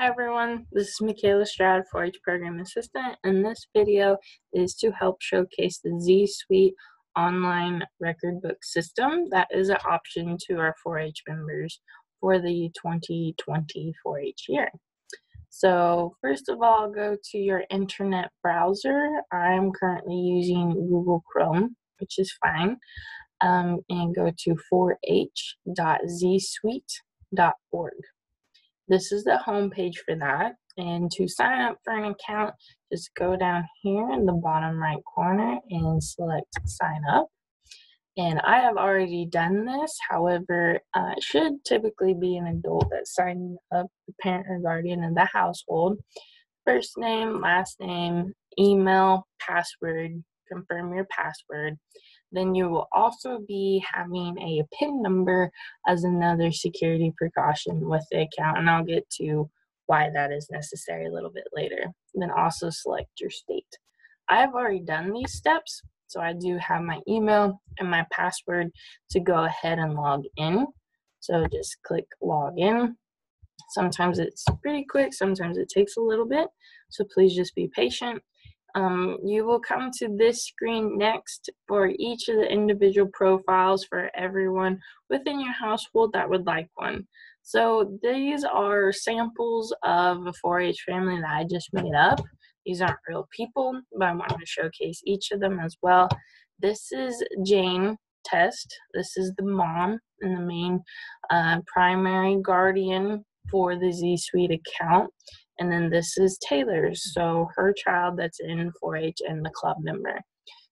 Hi everyone, this is Michaela Stroud, 4-H Program Assistant, and this video is to help showcase the ZSuite online record book system that is an option to our 4-H members for the 2020 4-H year. So first of all, go to your internet browser. I'm currently using Google Chrome, which is fine, and go to 4h.zsuite.org. This is the home page for that, and to sign up for an account, just go down here in the bottom right corner and select sign up. And I have already done this. However, it should typically be an adult that's signing up, the parent or guardian of the household. First name, last name, email, password, confirm your password. Then you will also be having a PIN number as another security precaution with the account, and I'll get to why that is necessary a little bit later. Then also select your state. I have already done these steps, so I do have my email and my password to go ahead and log in. So just click log in. Sometimes it's pretty quick, sometimes it takes a little bit, so please just be patient. You will come to this screen next for each of the individual profiles for everyone within your household that would like one. So these are samples of a 4-H family that I just made up. These aren't real people, but I wanted to showcase each of them as well. This is Jane Test. This is the mom and the main primary guardian for the ZSuite account. And then this is Taylor's, so her child that's in 4-H and the club member.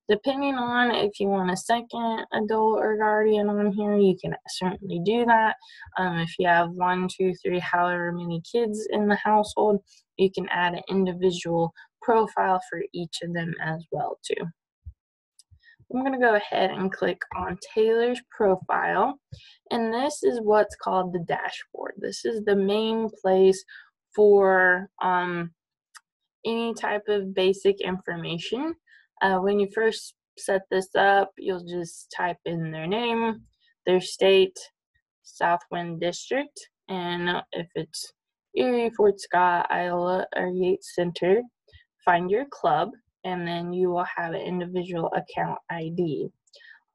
Depending on if you want a second adult or guardian on here, you can certainly do that. If you have 1, 2, 3, however many kids in the household, you can add an individual profile for each of them as well too. I'm going to go ahead and click on Taylor's profile, and this is what's called the dashboard. This is the main place for any type of basic information. When you first set this up, you'll just type in their name, their state, Southwind District, and if it's Erie, Fort Scott, Iowa, or Yates Center, find your club, and then you will have an individual account ID.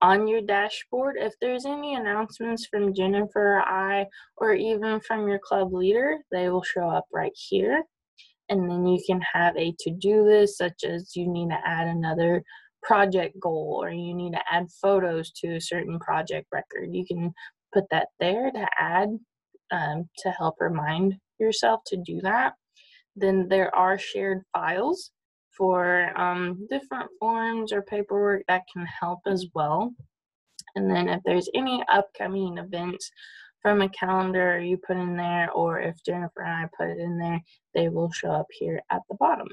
On your dashboard, if there's any announcements from Jennifer or I, or even from your club leader, they will show up right here. And then you can have a to-do list, such as you need to add another project goal, or you need to add photos to a certain project record. You can put that there to add to help remind yourself to do that. Then there are shared files for different forms or paperwork that can help as well. And then if there's any upcoming events from a calendar you put in there, or if Jennifer and I put it in there, they will show up here at the bottom.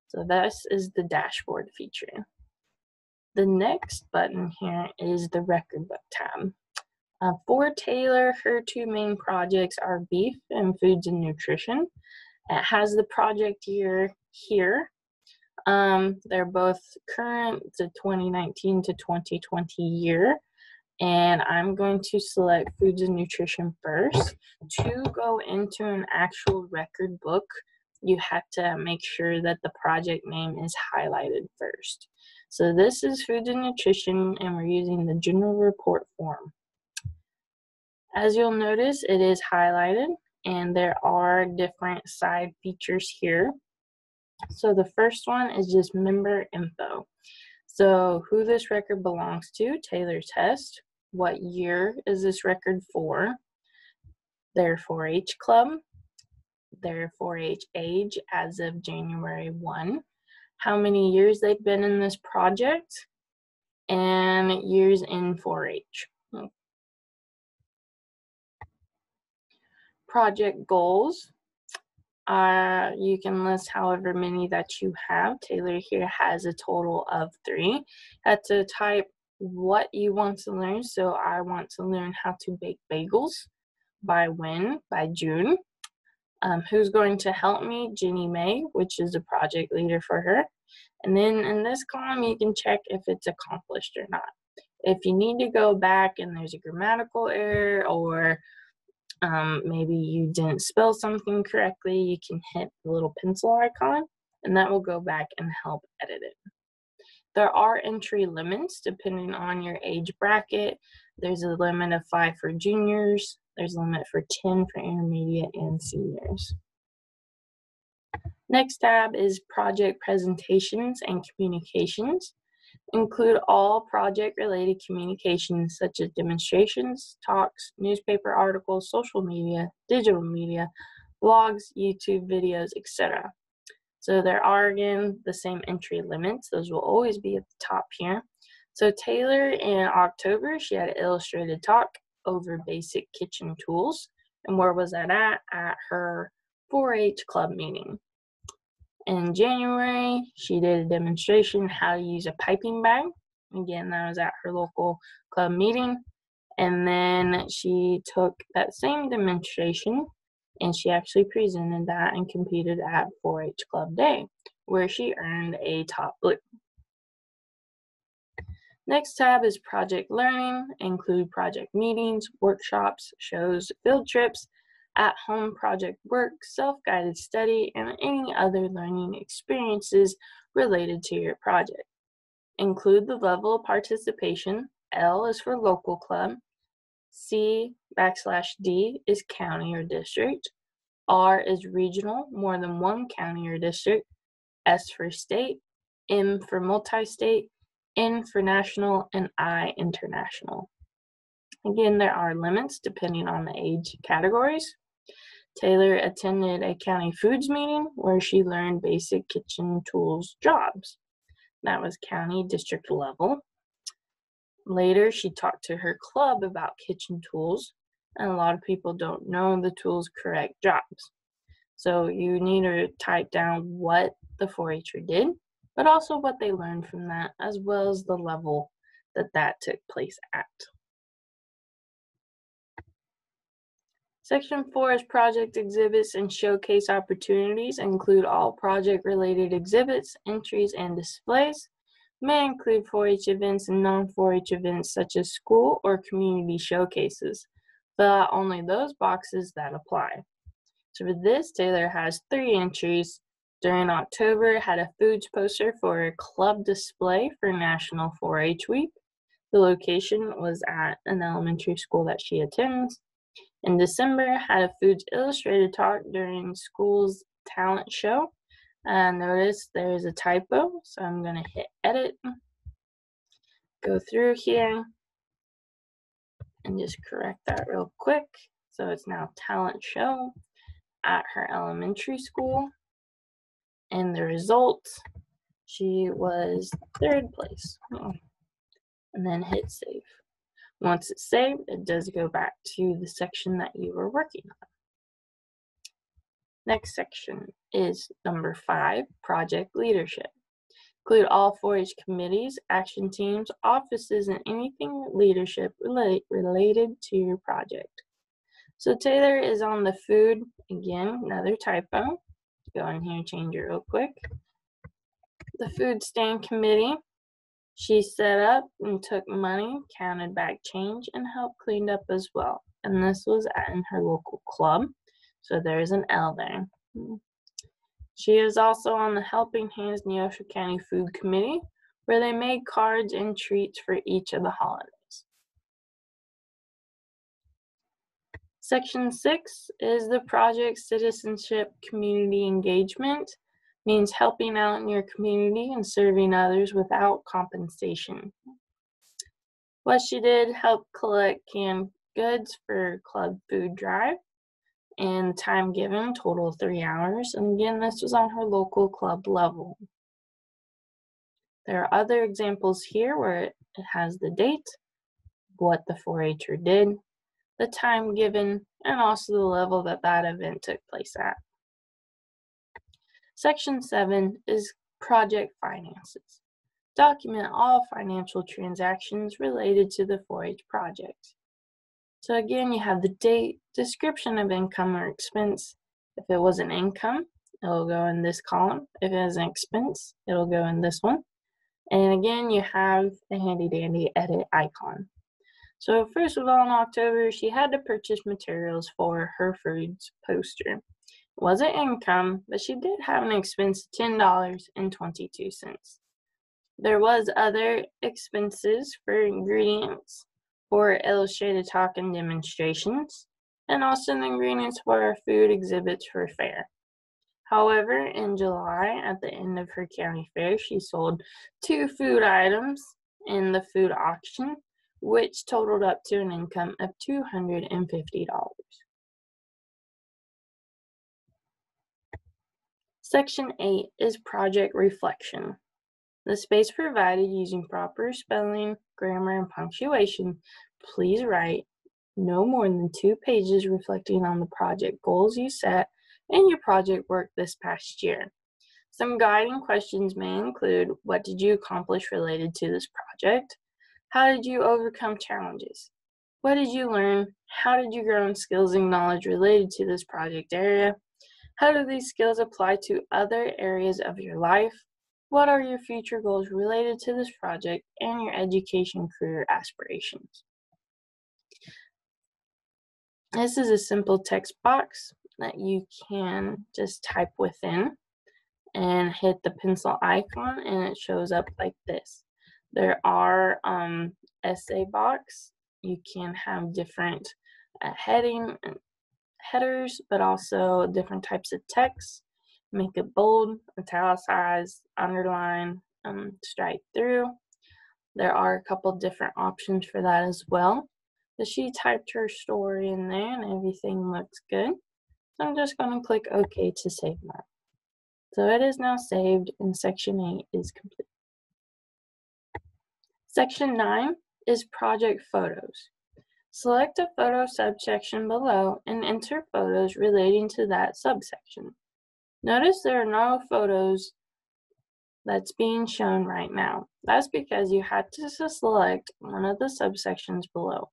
So this is the dashboard feature. The next button here is the record book tab. For Taylor, her 2 main projects are beef and foods and nutrition. It has the project year here. They're both current, the 2019 to 2020 year. And I'm going to select foods and nutrition first. To go into an actual record book, you have to make sure that the project name is highlighted first. So this is foods and nutrition, and we're using the general report form. As you'll notice, it is highlighted, and there are different side features here. So the first one is just member info. So who this record belongs to, Taylor Test, what year is this record for, their 4-H club, their 4-H age as of January 1, how many years they've been in this project, and years in 4-H. Project goals. You can list however many that you have. Taylor here has a total of 3. Had to type what you want to learn. So I want to learn how to bake bagels. By when? By June. Who's going to help me? Jenny May, which is a project leader for her. And then in this column, you can check if it's accomplished or not. If you need to go back and there's a grammatical error, or Maybe you didn't spell something correctly, you can hit the little pencil icon, and that will go back and help edit it. There are entry limits depending on your age bracket. There's a limit of 5 for juniors. There's a limit for 10 for intermediate and seniors. Next tab is project presentations and communications. Include all project-related communications such as demonstrations, talks, newspaper articles, social media, digital media, blogs, YouTube videos, etc. So there are, again, the same entry limits. Those will always be at the top here. So Taylor, in October, she had an illustrated talk over basic kitchen tools. And where was that at? At her 4-H club meeting. In January, she did a demonstration how to use a piping bag. Again, that was at her local club meeting. And then she took that same demonstration and she actually presented that and competed at 4-H Club Day, where she earned a top blue. Next tab is project learning. Include project meetings, workshops, shows, field trips, at-home project work, self-guided study, and any other learning experiences related to your project. Include the level of participation. L is for local club. C/D is county or district. R is regional, more than one county or district. S for state. M for multi-state. N for national, and I international. Again, there are limits depending on the age categories. Taylor attended a county foods meeting where she learned basic kitchen tools jobs. That was county district level. Later, she talked to her club about kitchen tools, and a lot of people don't know the tools' correct jobs. So you need to type down what the 4-H'er did, but also what they learned from that, as well as the level that took place at. Section 4 is project exhibits and showcase opportunities. Include all project-related exhibits, entries, and displays. May include 4-H events and non-4-H events such as school or community showcases. Fill out only those boxes that apply. So for this, Taylor has 3 entries. During October, had a foods poster for a club display for National 4-H Week. The location was at an elementary school that she attends. In December, had a foods illustrated talk during school's talent show. Notice there's a typo, so I'm going to hit edit, go through here, and just correct that real quick. So it's now talent show at her elementary school. And the result, she was 3rd place. And then hit save. Once it's saved, it does go back to the section that you were working on. Next section is number 5, project leadership. Include all 4-H committees, action teams, offices, and anything leadership related to your project. So Taylor is on the food, again, another typo. Go in here and change it real quick. The food stand committee. She set up and took money, counted back change, and helped clean up as well. And this was in her local club. So there's an L there. She is also on the Helping Hands Neosho County Food Committee, where they made cards and treats for each of the holidays. Section 6 is the project citizenship community engagement. Means helping out in your community and serving others without compensation. What she did, help collect canned goods for club food drive, and time given, total of 3 hours. And again, this was on her local club level. There are other examples here where it has the date, what the 4-H'er did, the time given, and also the level that event took place at. Section 7 is project finances. Document all financial transactions related to the 4-H project. So again, you have the date, description of income or expense. If it was an income, it'll go in this column. If it is an expense, it'll go in this one. And again, you have the handy dandy edit icon. So first of all, in October, she had to purchase materials for her foods poster. It wasn't income, but she did have an expense of $10.22. There was other expenses for ingredients for illustrated talk and demonstrations, and also the ingredients for our food exhibits for fair. However, in July, at the end of her county fair, she sold 2 food items in the food auction, which totaled up to an income of $250. Section 8 is project reflection. The space provided using proper spelling, grammar, and punctuation. Please write no more than 2 pages reflecting on the project goals you set in your project work this past year. Some guiding questions may include: what did you accomplish related to this project? How did you overcome challenges? What did you learn? How did you grow in skills and knowledge related to this project area? How do these skills apply to other areas of your life? What are your future goals related to this project and your education career aspirations? This is a simple text box that you can just type within and hit the pencil icon, and it shows up like this. There are essay box. You can have different headers, but also different types of text. Make it bold, italicize, underline, strike through. There are a couple different options for that as well. But she typed her story in there and everything looks good. So I'm just going to click OK to save that. So it is now saved and section 8 is complete. Section 9 is project photos. Select a photo subsection below and enter photos relating to that subsection. Notice there are no photos that's being shown right now. That's because you had to select one of the subsections below.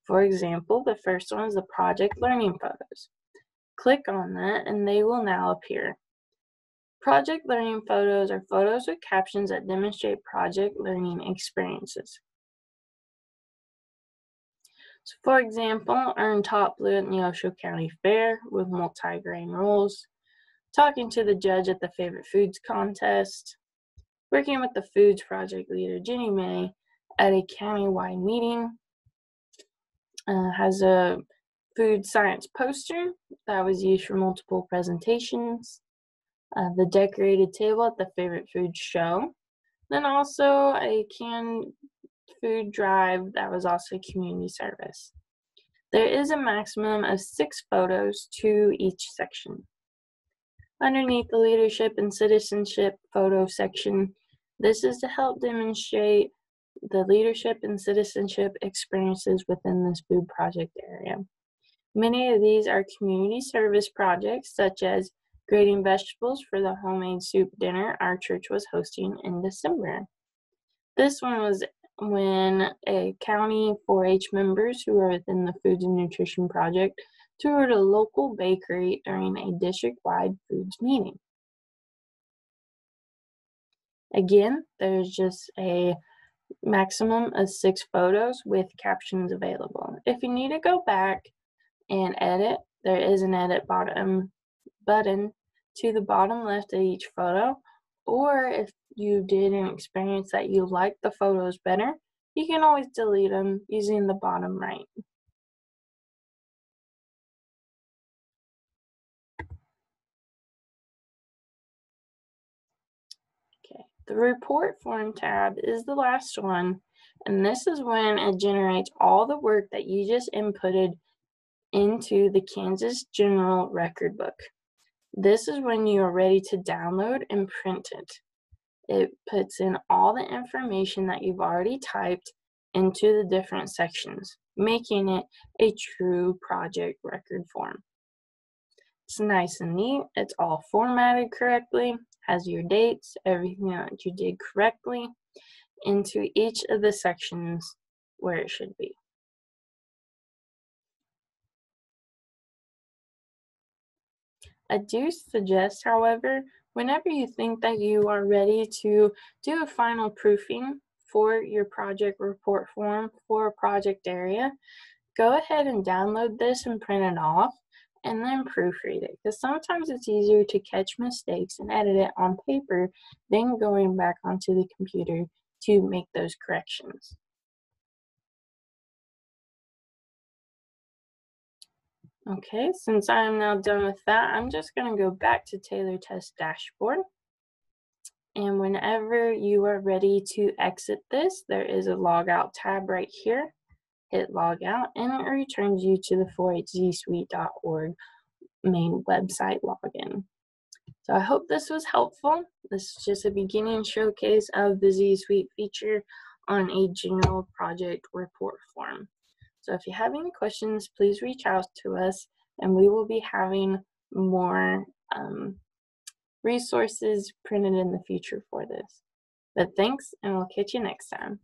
For example, the first one is the project learning photos. Click on that and they will now appear. Project learning photos are photos with captions that demonstrate project learning experiences. So for example, earn top blue at Neosho County Fair with multi-grain rolls, talking to the judge at the favorite foods contest, working with the foods project leader Jenny May at a county-wide meeting, has a food science poster that was used for multiple presentations, the decorated table at the favorite food show, then also a canned food drive that was also a community service. There is a maximum of 6 photos to each section. Underneath the leadership and citizenship photo section, this is to help demonstrate the leadership and citizenship experiences within this food project area. Many of these are community service projects, such as grading vegetables for the homemade soup dinner our church was hosting in December. This one was when a county 4-H members who are within the Foods and Nutrition Project toured a local bakery during a district-wide foods meeting. Again, there's just a maximum of 6 photos with captions available. If you need to go back and edit, there is an edit button to the bottom left of each photo, or if you did an experience that you liked the photos better, you can always delete them using the bottom right. Okay, the report form tab is the last one, and this is when it generates all the work that you just inputted into the Kansas General Record Book. This is when you are ready to download and print it. It puts in all the information that you've already typed into the different sections, making it a true project record form. It's nice and neat. It's all formatted correctly, has your dates, everything that you did correctly into each of the sections where it should be. I do suggest, however, whenever you think that you are ready to do a final proofing for your project report form for a project area, go ahead and download this and print it off and then proofread it, because sometimes it's easier to catch mistakes and edit it on paper than going back onto the computer to make those corrections. Okay, since I am now done with that, I'm just going to go back to Taylor Test Dashboard. And whenever you are ready to exit this, there is a logout tab right here. Hit logout and it returns you to the 4hzsuite.org main website login. So I hope this was helpful. This is just a beginning showcase of the ZSuite feature on a general project report form. So if you have any questions, please reach out to us and we will be having more resources printed in the future for this. But thanks, and we'll catch you next time.